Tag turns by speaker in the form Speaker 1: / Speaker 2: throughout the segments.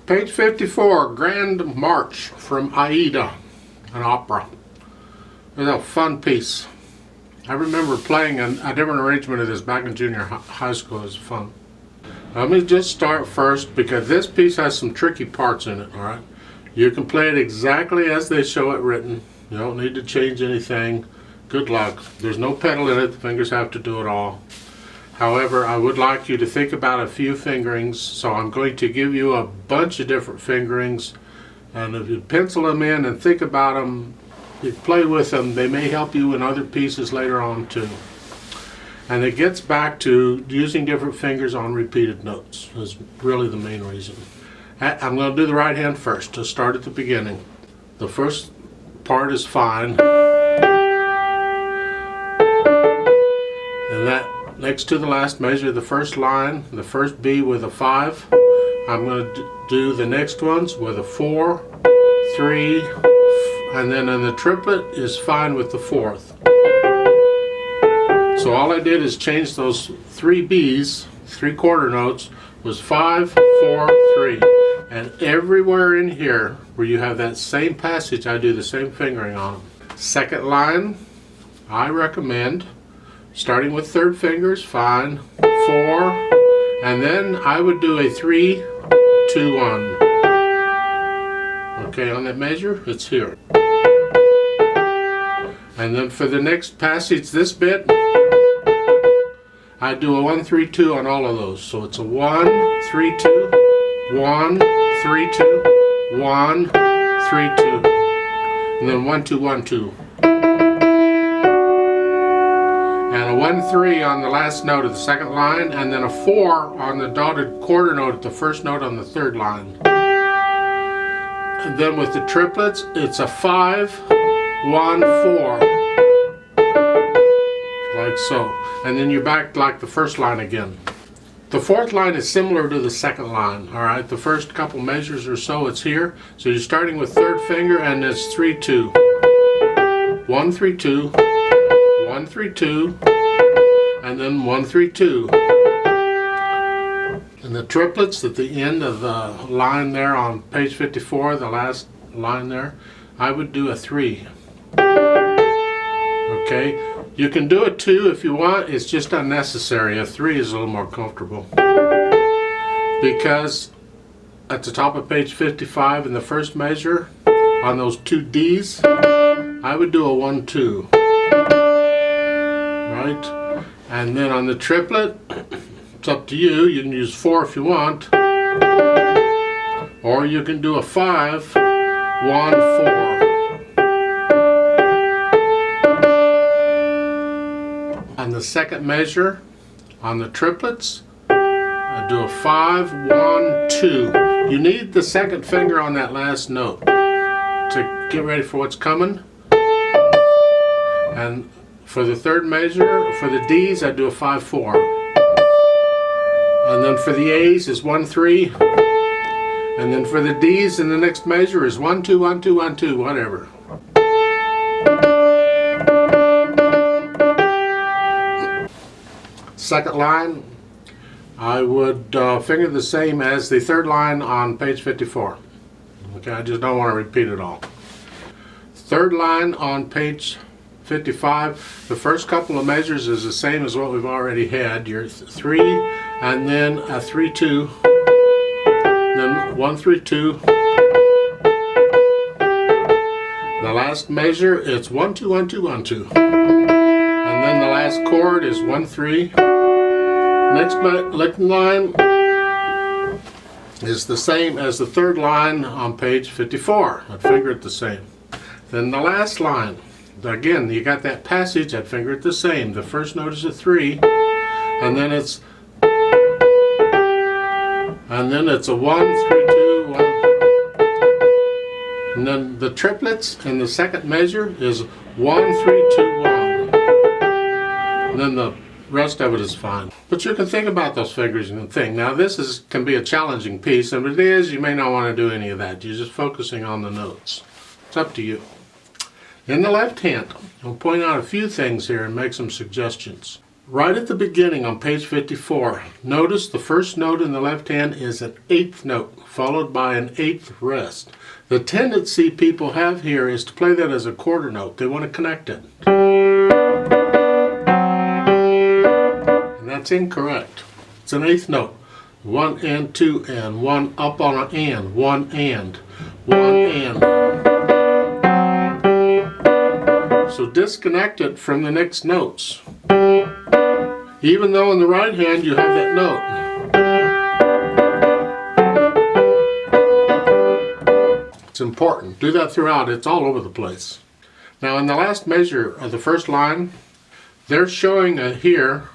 Speaker 1: Page 54, Grand March from Aida, an opera. It was a fun piece. I remember playing a different arrangement of this back in junior high school. It was fun. Let me just start first because this piece has some tricky parts in it, alright? You can play it exactly as they show it written. You don't need to change anything. Good luck. There's no pedal in it. The fingers have to do it all. However, I would like you to think about a few fingerings, so I'm going to give you a bunch of different fingerings, and if you pencil them in and think about them, you play with them, they may help you in other pieces later on too. And it gets back to using different fingers on repeated notes is really the main reason. I'm going to do the right hand first to start at the beginning. The first part is fine, and that next to the last measure, the first line, the first B with a 5. I'm going to do the next ones with a 4, 3, and then in the triplet is fine with the 4th. So all I did is change those 3 B's, 3 quarter notes, was 5, 4, 3. And everywhere in here where you have that same passage, I do the same fingering on them. Second line, I recommend starting with third fingers, fine, 4, and then I would do a 3, 2, 1. Okay, on that measure, it's here. And then for the next passage, this bit, I do a 1, 3, 2 on all of those. So it's a 1, 3, 2, 1, 3, 2, 1, 3, 2, and then 1, 2, 1, 2. And a 1, 3 on the last note of the second line, and then a 4 on the dotted quarter note at the first note on the third line. And then with the triplets, it's a 5, 1, 4. Like so. And then you're back like the first line again. The fourth line is similar to the second line, alright? The first couple measures or so, it's here. So you're starting with third finger, and it's 3, 2. 1, 3, 2. 1, 3, 2, and then 1, 3, 2. And the triplets at the end of the line there on page 54, the last line there, I would do a 3. Okay, you can do a 2 if you want, it's just unnecessary. A 3 is a little more comfortable. Because at the top of page 55 in the first measure, on those 2 D's, I would do a 1, 2. Right? And then on the triplet, it's up to you. You can use 4 if you want, or you can do a 5, 1, 4. On the second measure, on the triplets, I do a 5, 1, 2. You need the second finger on that last note to get ready for what's coming. And for the third measure, for the D's, I do a 5, 4. And then for the A's is 1, 3. And then for the D's in the next measure is 1, 2, 1, 2, 1, 2, whatever. Second line, I would finger the same as the third line on page 54. Okay, I just don't want to repeat it all. Third line on page 55, the first couple of measures is the same as what we've already had. Your 3, and then a 3, 2, then 1, 3, 2. The last measure, it's 1, 2, 1, 2, 1, 2. And then the last chord is 1, 3. Next line is the same as the third line on page 54. I'd finger it the same. Then the last line, again, you got that passage, I'd finger it the same. The first note is a 3, and then it's a 1, 3, 2, 1. And then the triplets in the second measure is 1, 3, 2, 1. And then the rest of it is fine. But you can think about those fingers and think. Now this can be a challenging piece, and if it is, you may not want to do any of that. You're just focusing on the notes. It's up to you. In the left hand, I'll point out a few things here and make some suggestions. Right at the beginning on page 54, notice the first note in the left hand is an eighth note, followed by an eighth rest. The tendency people have here is to play that as a quarter note. They want to connect it. And that's incorrect. It's an eighth note. 1 and 2 and 1 up on an and, 1 and, 1 and. So disconnect it from the next notes. Even though in the right hand you have that note. It's important. Do that throughout. It's all over the place. Now in the last measure of the first line, they're showing here.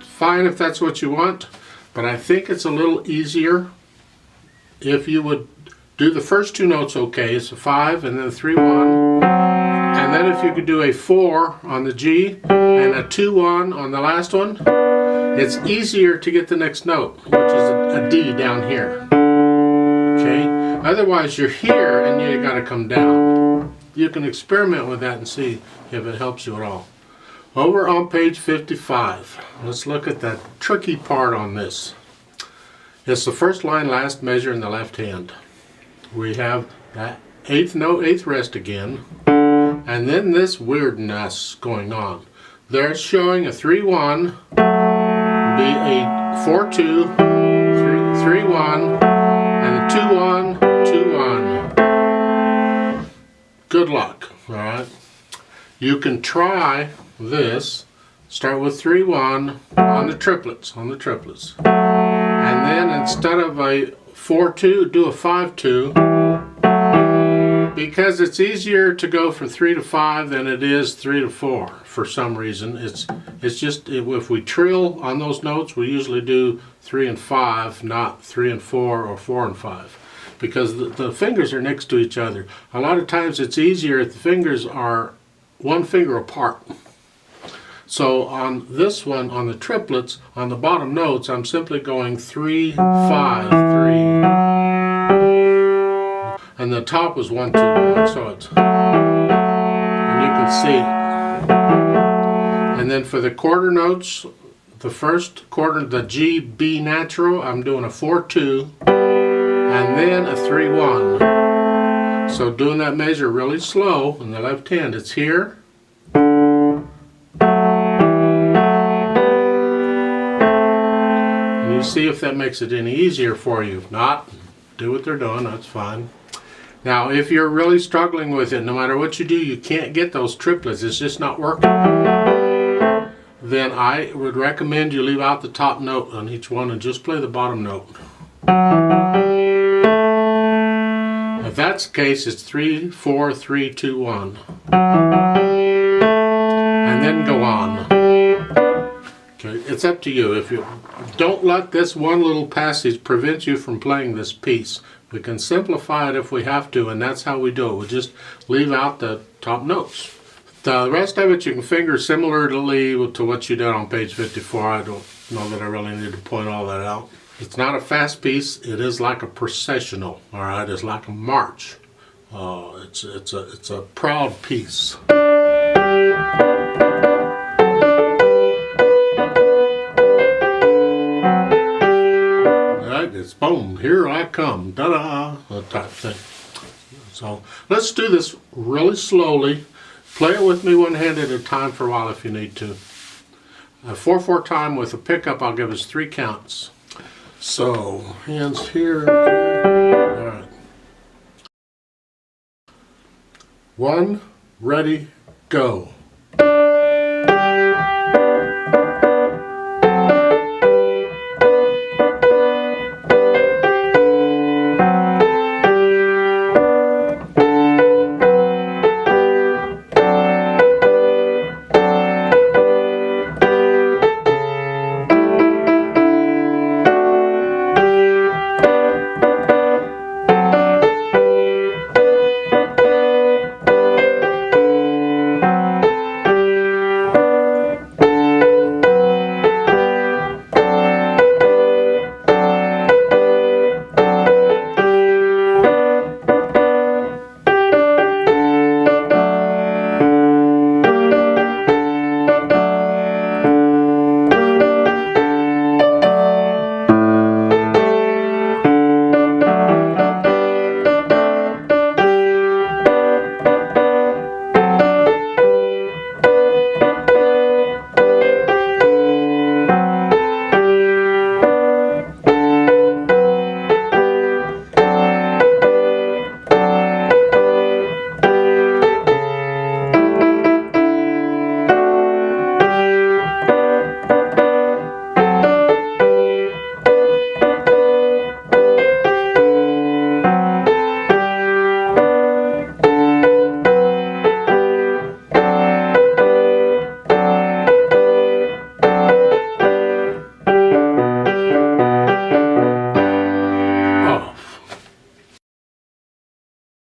Speaker 1: Fine if that's what you want, but I think it's a little easier if you would do the first two notes okay. It's a 5 and then a 3-1. And then if you could do a 4 on the G and a 2-1 on the last one, it's easier to get the next note, which is a D down here. Okay? Otherwise you're here and you gotta come down. You can experiment with that and see if it helps you at all. Over on page 55, let's look at that tricky part on this. It's the first line, last measure in the left hand. We have that eighth note, eighth rest again. And then this weirdness going on. They're showing a 3-1, be a 4-2, 3-1, and a 2-1, 2-1. Good luck, all right? You can try this. Start with 3-1 on the triplets, And then instead of a 4-2, do a 5-2. Because it's easier to go from 3 to 5 than it is 3 to 4 for some reason. It's just if we trill on those notes, we usually do 3 and 5, not 3 and 4 or 4 and 5, because the fingers are next to each other. A lot of times it's easier if the fingers are one finger apart. So on this one, on the triplets, on the bottom notes, I'm simply going 3, 5, 3. And the top was 1, 2, 1, so it's, and you can see. And then for the quarter notes, the first quarter, the G, B natural, I'm doing a 4-2, and then a 3-1. So doing that measure really slow in the left hand, it's here. And you see if that makes it any easier for you. If not, do what they're doing, that's fine. Now, if you're really struggling with it, no matter what you do, you can't get those triplets, it's just not working, then I would recommend you leave out the top note on each one and just play the bottom note. If that's the case, it's 3, 4, 3, 2, 1. And then go on. Okay, it's up to you. If you don't let this one little passage prevent you from playing this piece. We can simplify it if we have to, and that's how we do it. We'll just leave out the top notes. The rest of it you can finger similarly to what you did on page 54. I don't know that I really need to point all that out. It's not a fast piece. It is like a processional. All right, it's like a march. It's a proud piece. It's boom, here I come, da-da, that type thing. So let's do this really slowly. Play it with me one hand at a time for a while if you need to. A 4/4 time with a pickup, I'll give us 3 counts. So hands here. All right. 1, ready, go.